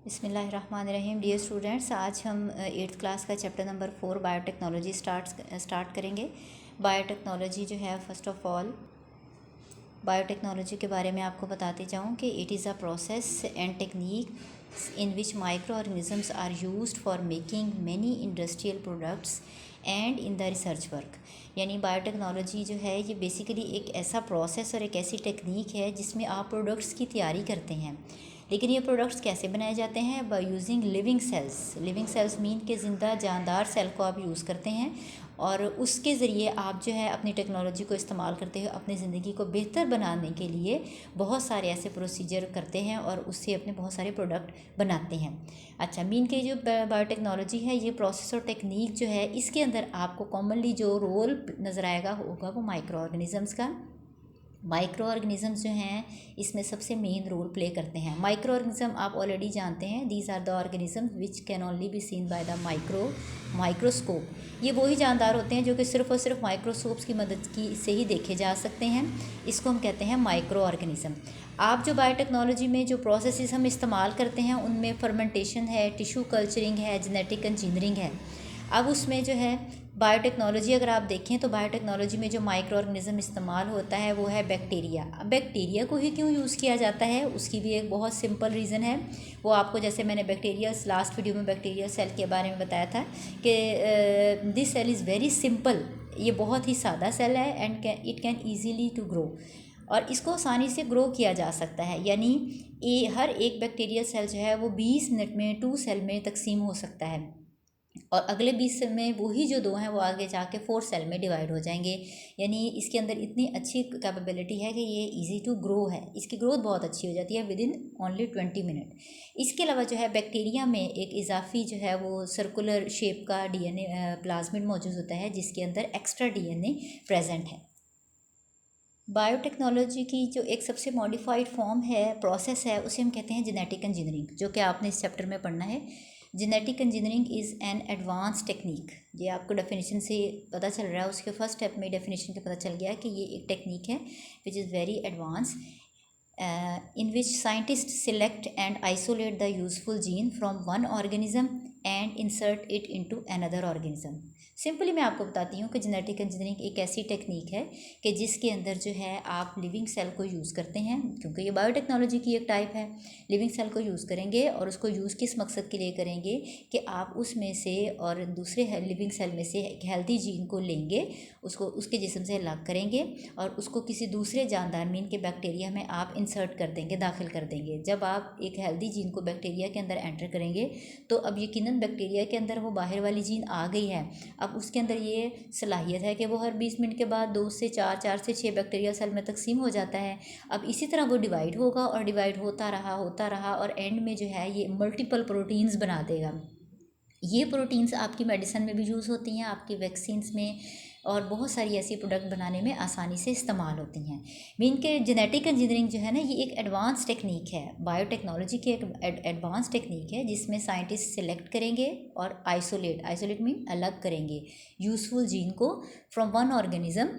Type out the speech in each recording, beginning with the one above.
बिस्मिल्लाहिर्रहमानिर्रहीम। Dear students, आज हम 8th क्लास का चैप्टर नंबर 4 बायोटेक्नोलॉजी स्टार्ट करेंगे। बायोटेक्नोलॉजी जो है, फर्स्ट ऑफ ऑल बायोटेक्नोलॉजी के बारे में आपको बताते जाऊं कि it is a process and technique in which microorganisms are used for making many industrial products and in the research work. यानी बायोटेक्नोलॉजी जो है ये बेसिकली एक ऐसा प्रोसेस और एक ऐसी टेक्निक है जिसमें आप प्रोडक्ट्स की तैयारी करते हैं। लेकिन ये प्रोडक्ट्स कैसे बनाए जाते हैं? By using living cells. Living cells mean के ज़िंदा जानदार सेल को आप यूज़ करते हैं और उसके ज़रिए आप जो है अपनी टेक्नोलॉजी को इस्तेमाल करते हुए अपनी ज़िंदगी को बेहतर बनाने के लिए बहुत सारे ऐसे प्रोसीजर करते हैं और उससे अपने बहुत सारे प्रोडक्ट बनाते हैं। अच्छा, मीन के जो बायोटेक्नोलॉजी है ये प्रोसेस और टेक्निक जो है इसके अंदर आपको कॉमनली जो रोल नज़र आएगा होगा वो माइक्रो ऑर्गेनिजम्स का। माइक्रो ऑर्गेनिजम्स जो हैं इसमें सबसे मेन रोल प्ले करते हैं। माइक्रो ऑर्गेनिज्म आप ऑलरेडी जानते हैं, these are the organism which can only be seen by the microscope. ये वही जानदार होते हैं जो कि सिर्फ और सिर्फ माइक्रोस्कोप्स की मदद की से ही देखे जा सकते हैं। इसको हम कहते हैं माइक्रो ऑर्गेनिज्म। आप जो बायोटेक्नोलॉजी में जो प्रोसेसेस हम इस्तेमाल करते हैं उनमें फर्मेंटेशन है, टिश्यू कल्चरिंग है, जेनेटिक इंजीनियरिंग है। अब उसमें जो है बायोटेक्नोलॉजी अगर आप देखें तो बायोटेक्नोलॉजी में जो माइक्रो ऑर्गेनिज्म इस्तेमाल होता है वो है बैक्टीरिया। अब बैक्टीरिया को ही क्यों यूज़ किया जाता है उसकी भी एक बहुत सिंपल रीज़न है। वो आपको, जैसे मैंने बैक्टीरिया लास्ट वीडियो में बैक्टीरिया सेल के बारे में बताया था कि this cell is very simple. ये बहुत ही सादा सेल है and it can easily to grow, और इसको आसानी से ग्रो किया जा सकता है। यानी हर एक बैक्टीरियल सेल जो है वो 20 मिनट में 2 सेल में तकसीम हो सकता है और अगले 20 सेल में वही जो 2 हैं वो आगे जाके 4 सेल में डिवाइड हो जाएंगे। यानी इसके अंदर इतनी अच्छी कैपेबिलिटी है कि ये इजी टू ग्रो है। इसकी ग्रोथ बहुत अच्छी हो जाती है विद इन ओनली 20 मिनट। इसके अलावा जो है बैक्टीरिया में एक इजाफी जो है वो सर्कुलर शेप का डीएनए प्लाज्मिड मौजूद होता है जिसके अंदर एक्स्ट्रा डीएनए प्रेजेंट है। बायोटेक्नोलॉजी की जो एक सबसे मॉडिफाइड फॉर्म है, प्रोसेस है, उसे हम कहते हैं जेनेटिक इंजीनियरिंग, जो कि आपने इस चैप्टर में पढ़ना है। Genetic engineering is an advance technique. ये आपको डेफिनेशन से पता चल रहा है, उसके फर्स्ट स्टेप में डेफिनेशन के पता चल गया कि ये एक टेक्निक है which is very advance in which scientists select and isolate the useful gene from one organism and insert it into another organism। Simply मैं आपको बताती हूँ कि जेनेटिक इंजीनियरिंग एक ऐसी टेक्निक है कि जिसके अंदर जो है आप लिविंग सेल को यूज़ करते हैं, क्योंकि ये बायोटेक्नोलॉजी की एक टाइप है। लिविंग सेल को यूज़ करेंगे और उसको यूज़ किस मकसद के लिए करेंगे कि आप उसमें से और दूसरे लिविंग सेल में से एक हेल्दी जीन को लेंगे, उसको उसके जिस्म से अलग करेंगे और उसको किसी दूसरे जानदार मीन के बैक्टीरिया में आप इंसर्ट कर देंगे, दाखिल कर देंगे। जब आप एक हेल्दी जीन को बैक्टीरिया के अंदर एंटर करेंगे तो अब यकीनन बैक्टीरिया के अंदर वो बाहर वाली जीन आ गई है। अब उसके अंदर ये सलाहियत है कि वो हर 20 मिनट के बाद 2 से 4, 4 से 6 बैक्टीरिया सेल में तकसीम हो जाता है। अब इसी तरह वो डिवाइड होगा और डिवाइड होता रहा और एंड में जो है ये मल्टीपल प्रोटीन्स बना देगा। ये प्रोटीन्स आपकी मेडिसिन में भी यूज़ होती हैं, आपकी वैक्सीन्स में और बहुत सारी ऐसी प्रोडक्ट बनाने में आसानी से इस्तेमाल होती हैं। मीन के जेनेटिक इंजीनियरिंग जो है ना, ये एक एडवांस टेक्निक है, बायोटेक्नोलॉजी की एक एडवांस टेक्निक है जिसमें साइंटिस्ट सेलेक्ट करेंगे और आइसोलेट मीन अलग करेंगे यूज़फुल जीन को फ्रॉम वन ऑर्गेनिज्म।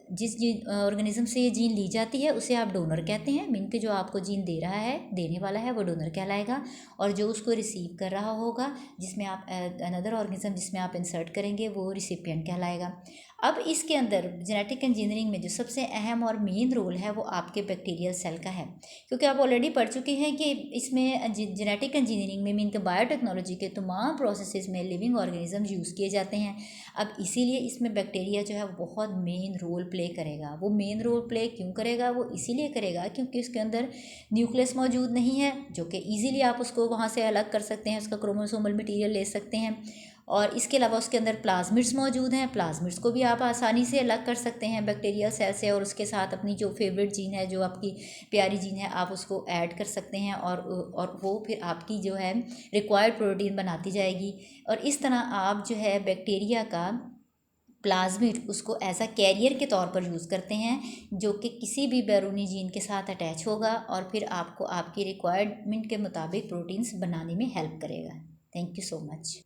जिस ऑर्गेनिज्म से ये जीन ली जाती है उसे आप डोनर कहते हैं। मीन के जो आपको जीन दे रहा है, देने वाला है, वो डोनर कहलाएगा, और जो उसको रिसीव कर रहा होगा जिसमें आप अनदर ऑर्गेनिज्म जिसमें आप इंसर्ट करेंगे वो रिसिपिएंट कहलाएगा। अब इसके अंदर जेनेटिक इंजीनियरिंग में जो सबसे अहम और मेन रोल है वो आपके बैक्टीरियल सेल का है, क्योंकि आप ऑलरेडी पढ़ चुके हैं कि इसमें जेनेटिक इंजीनियरिंग में मीन के बायोटेक्नोलॉजी के तमाम प्रोसेसेस में लिविंग ऑर्गेनिज्म यूज़ किए जाते हैं। अब इसीलिए इसमें बैक्टीरिया जो है वो बहुत मेन रोल प्ले करेगा। वो मेन रोल प्ले क्यों करेगा? वो इसीलिए करेगा क्योंकि उसके अंदर न्यूक्लियस मौजूद नहीं है, जो कि ईजिली आप उसको वहाँ से अलग कर सकते हैं, उसका क्रोमोसोमल मटीरियल ले सकते हैं। और इसके अलावा उसके अंदर प्लाज्मिड्स मौजूद हैं, प्लाज्मिड्स को भी आप आसानी से अलग कर सकते हैं बैक्टीरियल सेल से, और उसके साथ अपनी जो फेवरेट जीन है, जो आपकी प्यारी जीन है, आप उसको ऐड कर सकते हैं और वो फिर आपकी जो है रिक्वायर्ड प्रोटीन बनाती जाएगी। और इस तरह आप जो है बैक्टीरिया का प्लाज्मिड उसको एज अ कैरियर के तौर पर यूज़ करते हैं, जो कि किसी भी बैरूनी जीन के साथ अटैच होगा और फिर आपको आपकी रिक्वायरमेंट के मुताबिक प्रोटीन्स बनाने में हेल्प करेगा। Thank you so much.